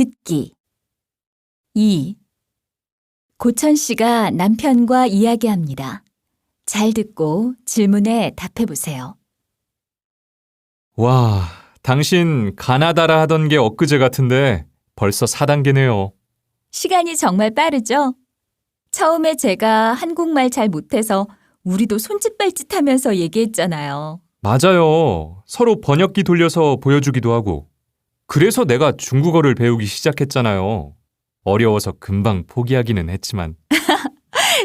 듣기 2. 고천 씨가 남편과 이야기합니다. 잘 듣고 질문에 답해 보세요. 와, 당신 가나다라 하던 게 엊그제 같은데 벌써 4단계네요. 시간이 정말 빠르죠? 처음에 제가 한국말 잘 못해서 우리도 손짓발짓 하면서 얘기했잖아요. 맞아요. 서로 번역기 돌려서 보여주기도 하고. 그래서 내가 중국어를 배우기 시작했잖아요. 어려워서 금방 포기하기는 했지만.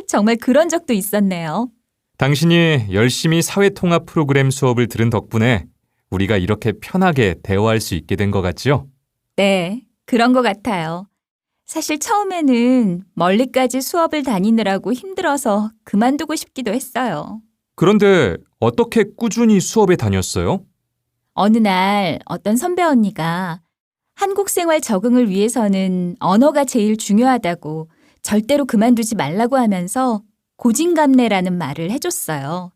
정말 그런 적도 있었네요. 당신이 열심히 사회통합 프로그램 수업을 들은 덕분에 우리가 이렇게 편하게 대화할 수 있게 된 것 같지요? 네, 그런 것 같아요. 사실 처음에는 멀리까지 수업을 다니느라고 힘들어서 그만두고 싶기도 했어요. 그런데 어떻게 꾸준히 수업에 다녔어요? 어느 날 어떤 선배 언니가 한국 생활 적응을 위해서는 언어가 제일 중요하다고 절대로 그만두지 말라고 하면서 고진감래라는 말을 해줬어요.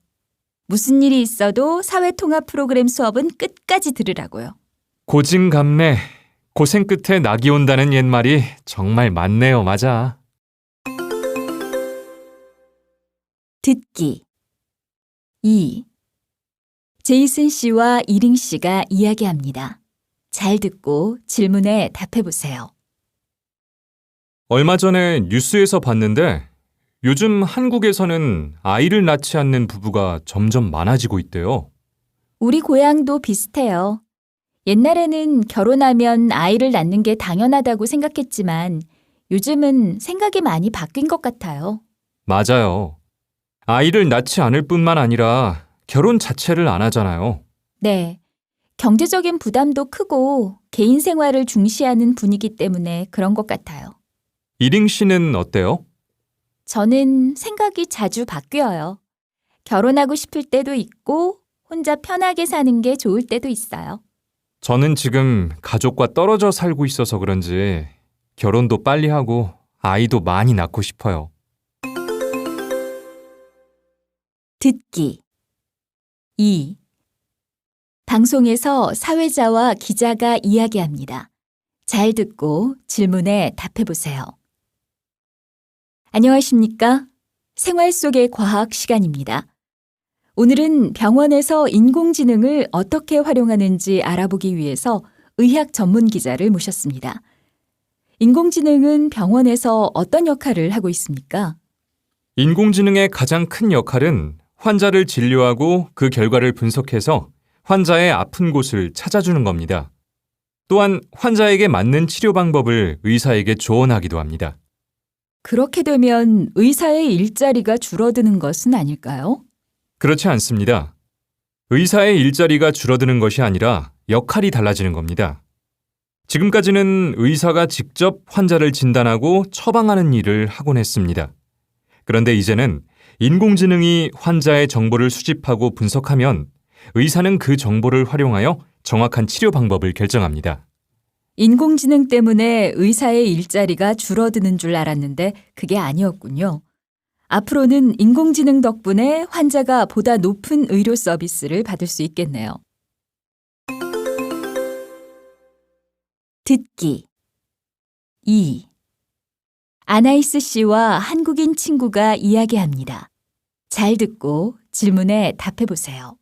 무슨 일이 있어도 사회통합 프로그램 수업은 끝까지 들으라고요. 고진감래, 고생 끝에 낙이 온다는 옛말이 정말 맞네요, 맞아. 듣기 2. 제이슨 씨와 이링 씨가 이야기합니다. 잘 듣고 질문에 답해 보세요. 얼마 전에 뉴스에서 봤는데 요즘 한국에서는 아이를 낳지 않는 부부가 점점 많아지고 있대요. 우리 고향도 비슷해요. 옛날에는 결혼하면 아이를 낳는 게 당연하다고 생각했지만 요즘은 생각이 많이 바뀐 것 같아요. 맞아요. 아이를 낳지 않을 뿐만 아니라 결혼 자체를 안 하잖아요. 네. 경제적인 부담도 크고 개인 생활을 중시하는 분위기 때문에 그런 것 같아요. 이링 씨는 어때요? 저는 생각이 자주 바뀌어요. 결혼하고 싶을 때도 있고 혼자 편하게 사는 게 좋을 때도 있어요. 저는 지금 가족과 떨어져 살고 있어서 그런지 결혼도 빨리 하고 아이도 많이 낳고 싶어요. 듣기 2. 방송에서 사회자와 기자가 이야기합니다. 잘 듣고 질문에 답해 보세요. 안녕하십니까? 생활 속의 과학 시간입니다. 오늘은 병원에서 인공지능을 어떻게 활용하는지 알아보기 위해서 의학 전문 기자를 모셨습니다. 인공지능은 병원에서 어떤 역할을 하고 있습니까? 인공지능의 가장 큰 역할은 환자를 진료하고 그 결과를 분석해서 환자의 아픈 곳을 찾아주는 겁니다. 또한 환자에게 맞는 치료 방법을 의사에게 조언하기도 합니다. 그렇게 되면 의사의 일자리가 줄어드는 것은 아닐까요? 그렇지 않습니다. 의사의 일자리가 줄어드는 것이 아니라 역할이 달라지는 겁니다. 지금까지는 의사가 직접 환자를 진단하고 처방하는 일을 하곤 했습니다. 그런데 이제는 인공지능이 환자의 정보를 수집하고 분석하면 의사는 그 정보를 활용하여 정확한 치료 방법을 결정합니다. 인공지능 때문에 의사의 일자리가 줄어드는 줄 알았는데 그게 아니었군요. 앞으로는 인공지능 덕분에 환자가 보다 높은 의료 서비스를 받을 수 있겠네요. 듣기 2. 아나이스 씨와 한국인 친구가 이야기합니다. 잘 듣고 질문에 답해 보세요.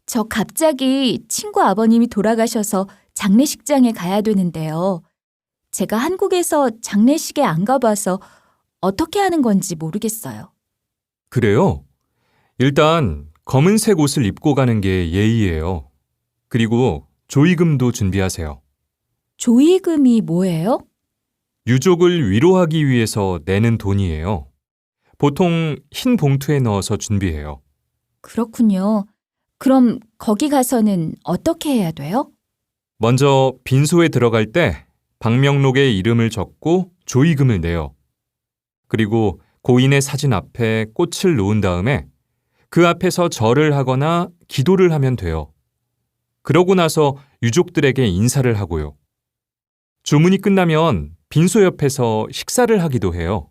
저 갑자기 친구 아버님이 돌아가셔서 장례식장에 가야 되는데요. 제가 한국에서 장례식에 안 가봐서 어떻게 하는 건지 모르겠어요. 그래요? 일단 검은색 옷을 입고 가는 게 예의예요. 그리고 조의금도 준비하세요. 조의금이 뭐예요? 유족을 위로하기 위해서 내는 돈이에요. 보통 흰 봉투에 넣어서 준비해요. 그렇군요. 그럼 거기 가서는 어떻게 해야 돼요? 먼저 빈소에 들어갈 때 방명록에 이름을 적고 조의금을 내요. 그리고 고인의 사진 앞에 꽃을 놓은 다음에 그 앞에서 절을 하거나 기도를 하면 돼요. 그러고 나서 유족들에게 인사를 하고요. 주문이 끝나면 빈소 옆에서 식사를 하기도 해요.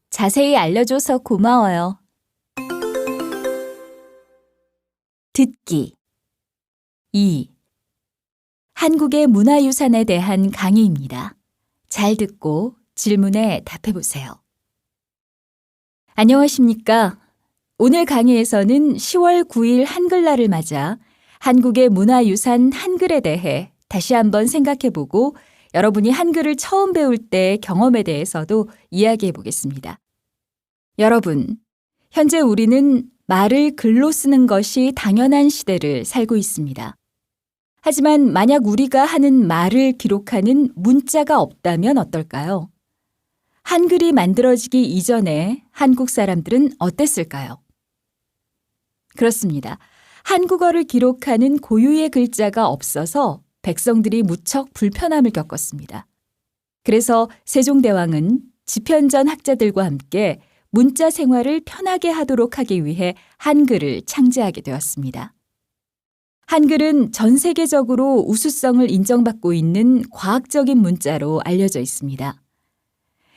자세히 알려줘서 고마워요. 듣기 2. 한국의 문화유산에 대한 강의입니다. 잘 듣고 질문에 답해 보세요. 안녕하십니까? 오늘 강의에서는 10월 9일 한글날을 맞아 한국의 문화유산 한글에 대해 다시 한번 생각해 보고 여러분이 한글을 처음 배울 때 경험에 대해서도 이야기해 보겠습니다. 여러분, 현재 우리는 말을 글로 쓰는 것이 당연한 시대를 살고 있습니다. 하지만 만약 우리가 하는 말을 기록하는 문자가 없다면 어떨까요? 한글이 만들어지기 이전에 한국 사람들은 어땠을까요? 그렇습니다. 한국어를 기록하는 고유의 글자가 없어서 백성들이 무척 불편함을 겪었습니다. 그래서 세종대왕은 집현전 학자들과 함께 문자 생활을 편하게 하도록 하기 위해 한글을 창제하게 되었습니다. 한글은 전 세계적으로 우수성을 인정받고 있는 과학적인 문자로 알려져 있습니다.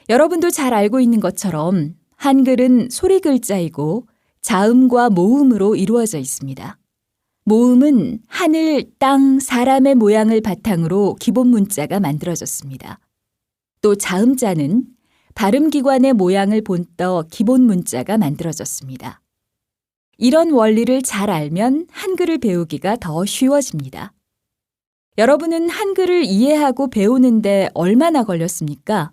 여러분도 잘 알고 있는 것처럼 한글은 소리 글자이고 자음과 모음으로 이루어져 있습니다. 모음은 하늘, 땅, 사람의 모양을 바탕으로 기본 문자가 만들어졌습니다. 또 자음자는 발음기관의 모양을 본떠 기본 문자가 만들어졌습니다. 이런 원리를 잘 알면 한글을 배우기가 더 쉬워집니다. 여러분은 한글을 이해하고 배우는데 얼마나 걸렸습니까?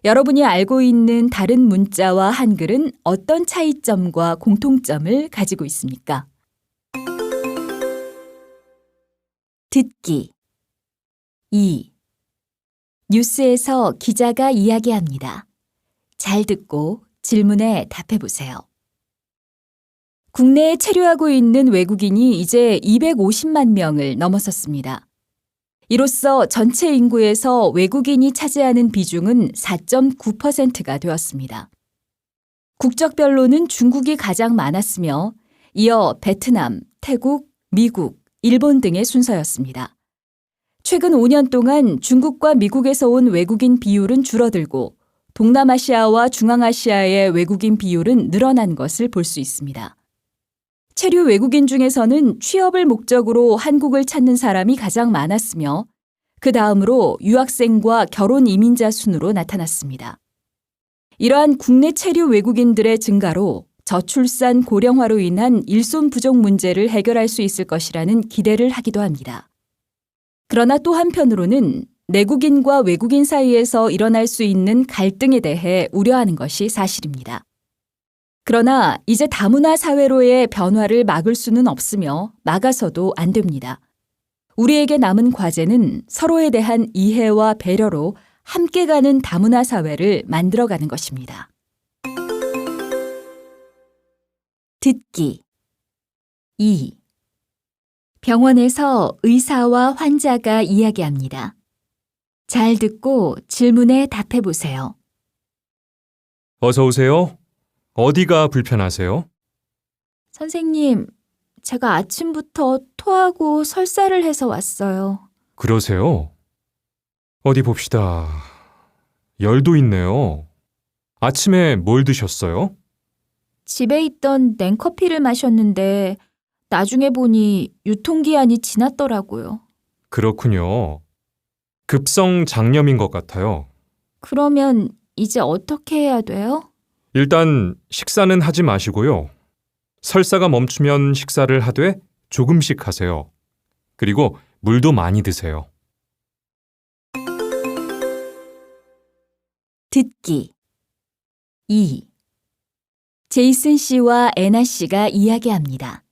여러분이 알고 있는 다른 문자와 한글은 어떤 차이점과 공통점을 가지고 있습니까? 듣기 2. 뉴스에서 기자가 이야기합니다. 잘 듣고 질문에 답해 보세요. 국내에 체류하고 있는 외국인이 이제 250만 명을 넘어섰습니다. 이로써 전체 인구에서 외국인이 차지하는 비중은 4.9%가 되었습니다. 국적별로는 중국이 가장 많았으며 이어 베트남, 태국, 미국, 일본 등의 순서였습니다. 최근 5년 동안 중국과 미국에서 온 외국인 비율은 줄어들고 동남아시아와 중앙아시아의 외국인 비율은 늘어난 것을 볼 수 있습니다. 체류 외국인 중에서는 취업을 목적으로 한국을 찾는 사람이 가장 많았으며 그 다음으로 유학생과 결혼 이민자 순으로 나타났습니다. 이러한 국내 체류 외국인들의 증가로 저출산 고령화로 인한 일손 부족 문제를 해결할 수 있을 것이라는 기대를 하기도 합니다. 그러나 또 한편으로는 내국인과 외국인 사이에서 일어날 수 있는 갈등에 대해 우려하는 것이 사실입니다. 그러나 이제 다문화 사회로의 변화를 막을 수는 없으며 막아서도 안 됩니다. 우리에게 남은 과제는 서로에 대한 이해와 배려로 함께 가는 다문화 사회를 만들어가는 것입니다. 듣기 2. 병원에서 의사와 환자가 이야기합니다. 잘 듣고 질문에 답해 보세요. 어서 오세요. 어디가 불편하세요? 선생님, 제가 아침부터 토하고 설사를 해서 왔어요. 그러세요? 어디 봅시다. 열도 있네요. 아침에 뭘 드셨어요? 집에 있던 냉커피를 마셨는데 나중에 보니 유통기한이 지났더라고요. 그렇군요. 급성 장염인 것 같아요. 그러면 이제 어떻게 해야 돼요? 일단 식사는 하지 마시고요. 설사가 멈추면 식사를 하되 조금씩 하세요. 그리고 물도 많이 드세요. 듣기 2. 제이슨 씨와 애나 씨가 이야기합니다.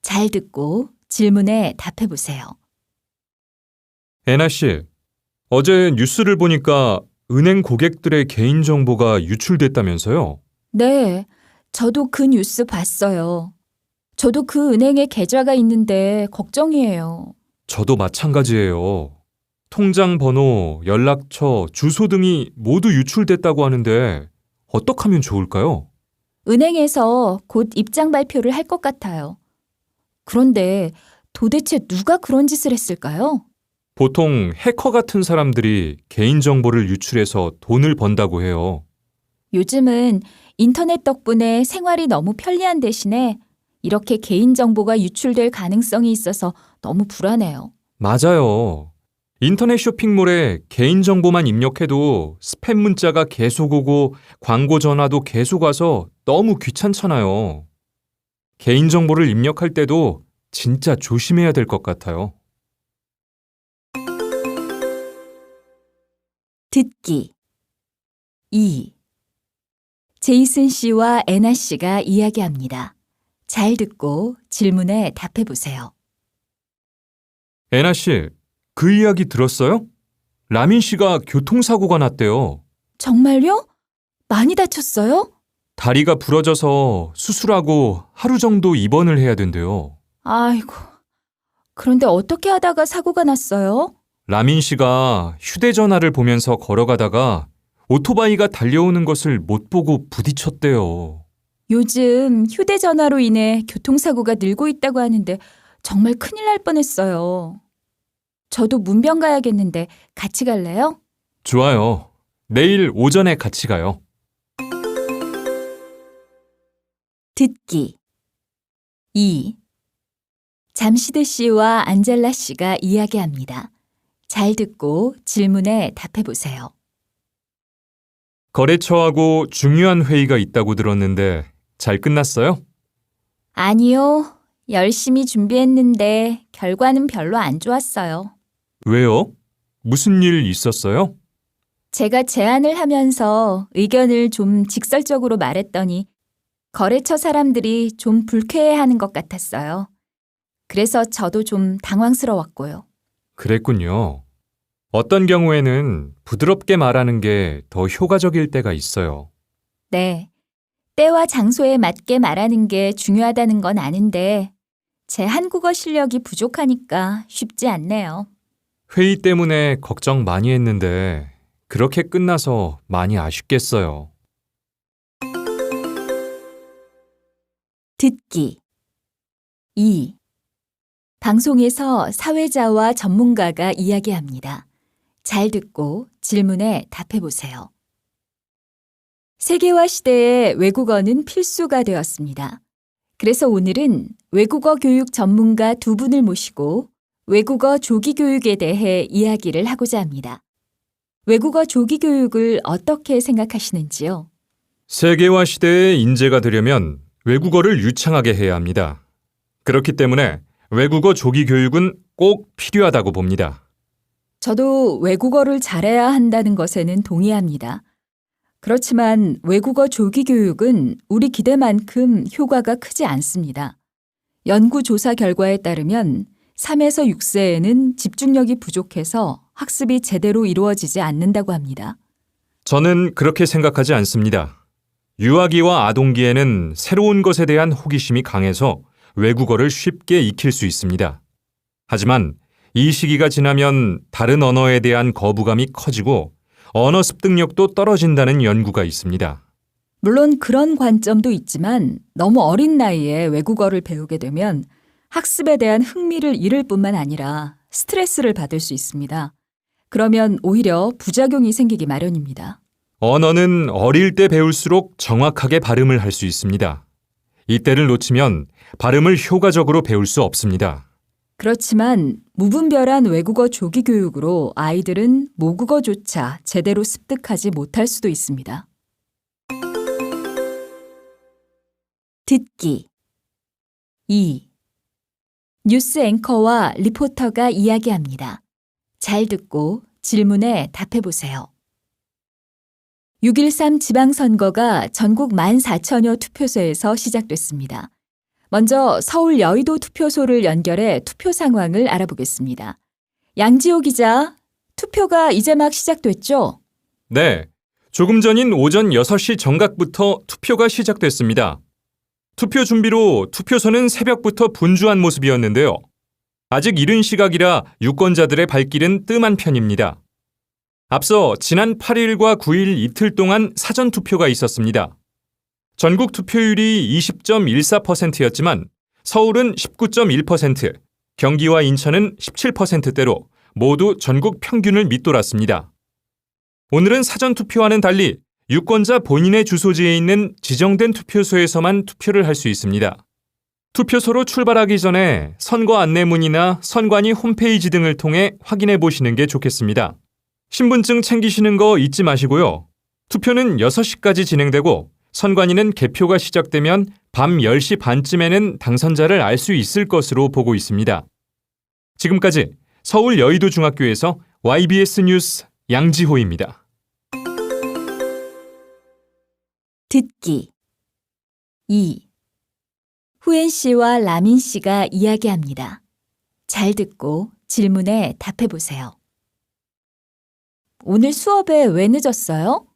잘 듣고 질문에 답해 보세요. 애나 씨, 어제 뉴스를 보니까 은행 고객들의 개인정보가 유출됐다면서요? 네, 저도 그 뉴스 봤어요. 저도 그 은행에 계좌가 있는데 걱정이에요. 저도 마찬가지예요. 통장 번호, 연락처, 주소 등이 모두 유출됐다고 하는데 어떻게 하면 좋을까요? 은행에서 곧 입장 발표를 할 것 같아요. 그런데 도대체 누가 그런 짓을 했을까요? 보통 해커 같은 사람들이 개인정보를 유출해서 돈을 번다고 해요. 요즘은 인터넷 덕분에 생활이 너무 편리한 대신에 이렇게 개인정보가 유출될 가능성이 있어서 너무 불안해요. 맞아요. 인터넷 쇼핑몰에 개인정보만 입력해도 스팸 문자가 계속 오고 광고 전화도 계속 와서 너무 귀찮잖아요. 개인정보를 입력할 때도 진짜 조심해야 될 것 같아요. 듣기 2. 제이슨 씨와 애나 씨가 이야기합니다. 잘 듣고 질문에 답해 보세요. 애나 씨, 그 이야기 들었어요? 라민 씨가 교통사고가 났대요. 정말요? 많이 다쳤어요? 다리가 부러져서 수술하고 하루 정도 입원을 해야 된대요. 아이고, 그런데 어떻게 하다가 사고가 났어요? 라민 씨가 휴대전화를 보면서 걸어가다가 오토바이가 달려오는 것을 못 보고 부딪혔대요. 요즘 휴대전화로 인해 교통사고가 늘고 있다고 하는데 정말 큰일 날 뻔했어요. 저도 문병 가야겠는데 같이 갈래요? 좋아요. 내일 오전에 같이 가요. 듣기 2. 잠시드 씨와 안젤라 씨가 이야기합니다. 잘 듣고 질문에 답해 보세요. 거래처하고 중요한 회의가 있다고 들었는데 잘 끝났어요? 아니요. 열심히 준비했는데 결과는 별로 안 좋았어요. 왜요? 무슨 일 있었어요? 제가 제안을 하면서 의견을 좀 직설적으로 말했더니 거래처 사람들이 좀 불쾌해하는 것 같았어요. 그래서 저도 좀 당황스러웠고요. 그랬군요. 어떤 경우에는 부드럽게 말하는 게 더 효과적일 때가 있어요. 네. 때와 장소에 맞게 말하는 게 중요하다는 건 아는데 제 한국어 실력이 부족하니까 쉽지 않네요. 회의 때문에 걱정 많이 했는데 그렇게 끝나서 많이 아쉽겠어요. 듣기 2. 방송에서 사회자와 전문가가 이야기합니다. 잘 듣고 질문에 답해 보세요. 세계화 시대에 외국어는 필수가 되었습니다. 그래서 오늘은 외국어 교육 전문가 두 분을 모시고 외국어 조기 교육에 대해 이야기를 하고자 합니다. 외국어 조기 교육을 어떻게 생각하시는지요? 세계화 시대의 인재가 되려면 외국어를 유창하게 해야 합니다. 그렇기 때문에 외국어 조기 교육은 꼭 필요하다고 봅니다. 저도 외국어를 잘해야 한다는 것에는 동의합니다. 그렇지만 외국어 조기 교육은 우리 기대만큼 효과가 크지 않습니다. 연구조사 결과에 따르면 3에서 6세에는 집중력이 부족해서 학습이 제대로 이루어지지 않는다고 합니다. 저는 그렇게 생각하지 않습니다. 유아기와 아동기에는 새로운 것에 대한 호기심이 강해서 외국어를 쉽게 익힐 수 있습니다. 하지만 이 시기가 지나면 다른 언어에 대한 거부감이 커지고 언어 습득력도 떨어진다는 연구가 있습니다. 물론 그런 관점도 있지만 너무 어린 나이에 외국어를 배우게 되면 학습에 대한 흥미를 잃을 뿐만 아니라 스트레스를 받을 수 있습니다. 그러면 오히려 부작용이 생기기 마련입니다. 언어는 어릴 때 배울수록 정확하게 발음을 할 수 있습니다. 이때를 놓치면 발음을 효과적으로 배울 수 없습니다. 그렇지만 무분별한 외국어 조기 교육으로 아이들은 모국어조차 제대로 습득하지 못할 수도 있습니다. 듣기 2. 뉴스 앵커와 리포터가 이야기합니다. 잘 듣고 질문에 답해 보세요. 6.13 지방선거가 전국 14,000여 투표소에서 시작됐습니다. 먼저 서울 여의도 투표소를 연결해 투표 상황을 알아보겠습니다. 양지호 기자, 투표가 이제 막 시작됐죠? 네, 조금 전인 오전 6시 정각부터 투표가 시작됐습니다. 투표 준비로 투표소는 새벽부터 분주한 모습이었는데요. 아직 이른 시각이라 유권자들의 발길은 뜸한 편입니다. 앞서 지난 8일과 9일 이틀 동안 사전 투표가 있었습니다. 전국 투표율이 20.14%였지만 서울은 19.1%, 경기와 인천은 17%대로 모두 전국 평균을 밑돌았습니다. 오늘은 사전 투표와는 달리 유권자 본인의 주소지에 있는 지정된 투표소에서만 투표를 할 수 있습니다. 투표소로 출발하기 전에 선거 안내문이나 선관위 홈페이지 등을 통해 확인해 보시는 게 좋겠습니다. 신분증 챙기시는 거 잊지 마시고요. 투표는 6시까지 진행되고 선관위는 개표가 시작되면 밤 10시 반쯤에는 당선자를 알 수 있을 것으로 보고 있습니다. 지금까지 서울 여의도중학교에서 YBS 뉴스 양지호입니다. 듣기 2. 후엔 씨와 라민 씨가 이야기합니다. 잘 듣고 질문에 답해 보세요. 오늘 수업에 왜 늦었어요?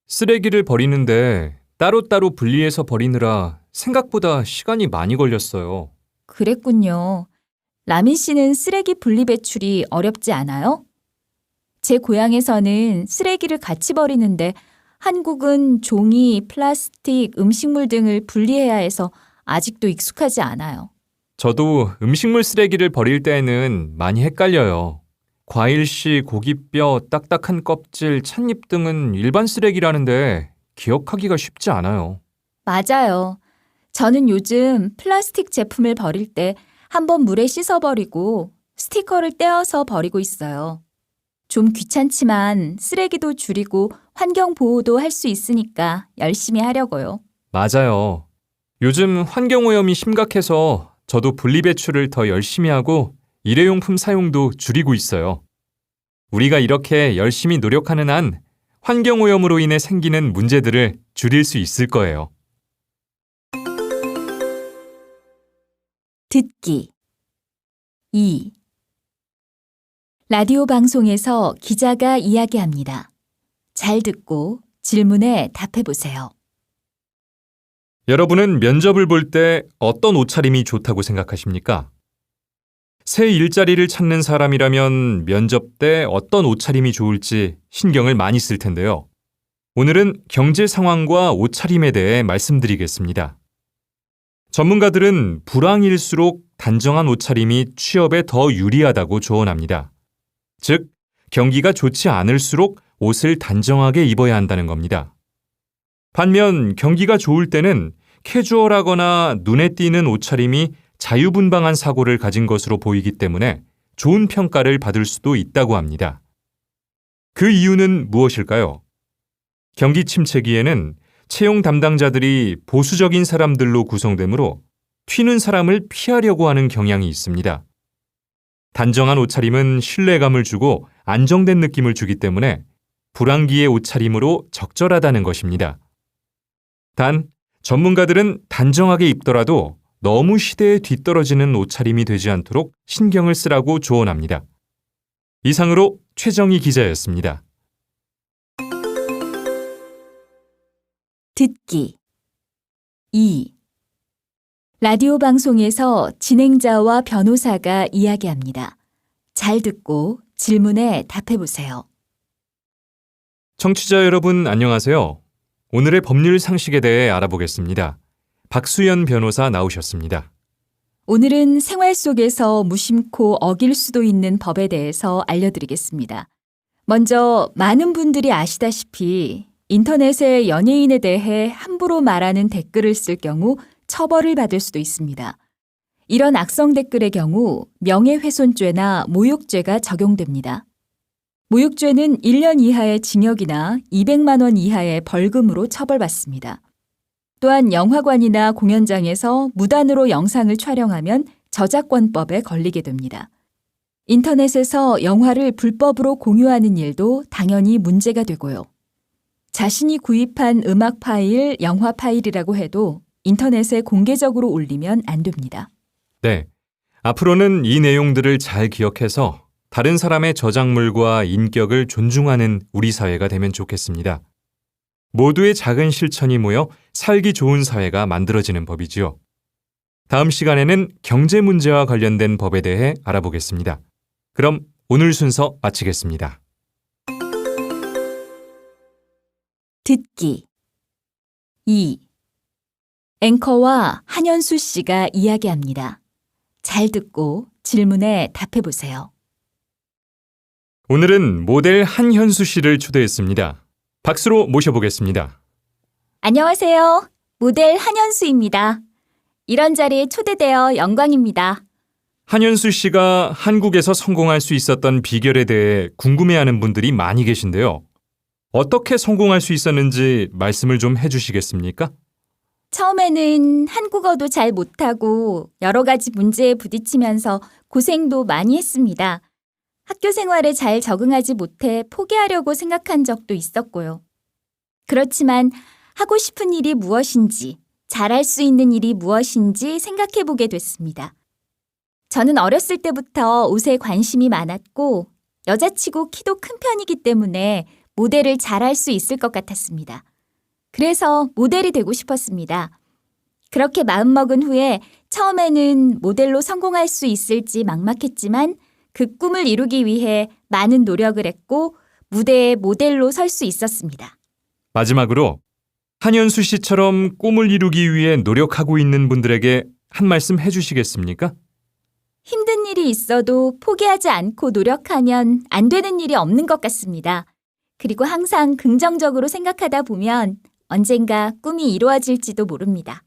쓰레기를 버리는데 따로따로 분리해서 버리느라 생각보다 시간이 많이 걸렸어요. 그랬군요. 라민 씨는 쓰레기 분리 배출이 어렵지 않아요? 제 고향에서는 쓰레기를 같이 버리는데 한국은 종이, 플라스틱, 음식물 등을 분리해야 해서 아직도 익숙하지 않아요. 저도 음식물 쓰레기를 버릴 때에는 많이 헷갈려요. 과일씨, 고기뼈, 딱딱한 껍질, 찻잎 등은 일반 쓰레기라는데 기억하기가 쉽지 않아요. 맞아요. 저는 요즘 플라스틱 제품을 버릴 때 한번 물에 씻어버리고 스티커를 떼어서 버리고 있어요. 좀 귀찮지만 쓰레기도 줄이고 환경 보호도 할 수 있으니까 열심히 하려고요. 맞아요. 요즘 환경오염이 심각해서 저도 분리배출을 더 열심히 하고 일회용품 사용도 줄이고 있어요. 우리가 이렇게 열심히 노력하는 한 환경오염으로 인해 생기는 문제들을 줄일 수 있을 거예요. 듣기 2. 라디오 방송에서 기자가 이야기합니다. 잘 듣고 질문에 답해 보세요. 여러분은 면접을 볼 때 어떤 옷차림이 좋다고 생각하십니까? 새 일자리를 찾는 사람이라면 면접 때 어떤 옷차림이 좋을지 신경을 많이 쓸 텐데요. 오늘은 경제 상황과 옷차림에 대해 말씀드리겠습니다. 전문가들은 불황일수록 단정한 옷차림이 취업에 더 유리하다고 조언합니다. 즉, 경기가 좋지 않을수록 옷을 단정하게 입어야 한다는 겁니다. 반면 경기가 좋을 때는 캐주얼하거나 눈에 띄는 옷차림이 자유분방한 사고를 가진 것으로 보이기 때문에 좋은 평가를 받을 수도 있다고 합니다. 그 이유는 무엇일까요? 경기 침체기에는 채용 담당자들이 보수적인 사람들로 구성되므로 튀는 사람을 피하려고 하는 경향이 있습니다. 단정한 옷차림은 신뢰감을 주고 안정된 느낌을 주기 때문에 불황기의 옷차림으로 적절하다는 것입니다. 단, 전문가들은 단정하게 입더라도 너무 시대에 뒤떨어지는 옷차림이 되지 않도록 신경을 쓰라고 조언합니다. 이상으로 최정희 기자였습니다. 듣기 2. 라디오 방송에서 진행자와 변호사가 이야기합니다. 잘 듣고 질문에 답해 보세요. 청취자 여러분 안녕하세요. 오늘의 법률 상식에 대해 알아보겠습니다. 박수연 변호사 나오셨습니다. 오늘은 생활 속에서 무심코 어길 수도 있는 법에 대해서 알려드리겠습니다. 먼저 많은 분들이 아시다시피 인터넷에 연예인에 대해 함부로 말하는 댓글을 쓸 경우 처벌을 받을 수도 있습니다. 이런 악성 댓글의 경우 명예훼손죄나 모욕죄가 적용됩니다. 모욕죄는 1년 이하의 징역이나 200만 원 이하의 벌금으로 처벌받습니다. 또한 영화관이나 공연장에서 무단으로 영상을 촬영하면 저작권법에 걸리게 됩니다. 인터넷에서 영화를 불법으로 공유하는 일도 당연히 문제가 되고요. 자신이 구입한 음악 파일, 영화 파일이라고 해도 인터넷에 공개적으로 올리면 안 됩니다. 네, 앞으로는 이 내용들을 잘 기억해서 다른 사람의 저작물과 인격을 존중하는 우리 사회가 되면 좋겠습니다. 모두의 작은 실천이 모여 살기 좋은 사회가 만들어지는 법이지요. 다음 시간에는 경제 문제와 관련된 법에 대해 알아보겠습니다. 그럼 오늘 순서 마치겠습니다. 듣기 2. 앵커와 한현수 씨가 이야기합니다. 잘 듣고 질문에 답해 보세요. 오늘은 모델 한현수 씨를 초대했습니다. 박수로 모셔보겠습니다. 안녕하세요. 모델 한현수입니다. 이런 자리에 초대되어 영광입니다. 한현수 씨가 한국에서 성공할 수 있었던 비결에 대해 궁금해하는 분들이 많이 계신데요. 어떻게 성공할 수 있었는지 말씀을 좀 해주시겠습니까? 처음에는 한국어도 잘 못하고 여러 가지 문제에 부딪히면서 고생도 많이 했습니다. 학교 생활에 잘 적응하지 못해 포기하려고 생각한 적도 있었고요. 그렇지만 하고 싶은 일이 무엇인지, 잘할 수 있는 일이 무엇인지 생각해 보게 됐습니다. 저는 어렸을 때부터 옷에 관심이 많았고 여자치고 키도 큰 편이기 때문에 모델을 잘할 수 있을 것 같았습니다. 그래서 모델이 되고 싶었습니다. 그렇게 마음먹은 후에 처음에는 모델로 성공할 수 있을지 막막했지만 그 꿈을 이루기 위해 많은 노력을 했고 무대에 모델로 설 수 있었습니다. 마지막으로 한현수 씨처럼 꿈을 이루기 위해 노력하고 있는 분들에게 한 말씀 해주시겠습니까? 힘든 일이 있어도 포기하지 않고 노력하면 안 되는 일이 없는 것 같습니다. 그리고 항상 긍정적으로 생각하다 보면 언젠가 꿈이 이루어질지도 모릅니다.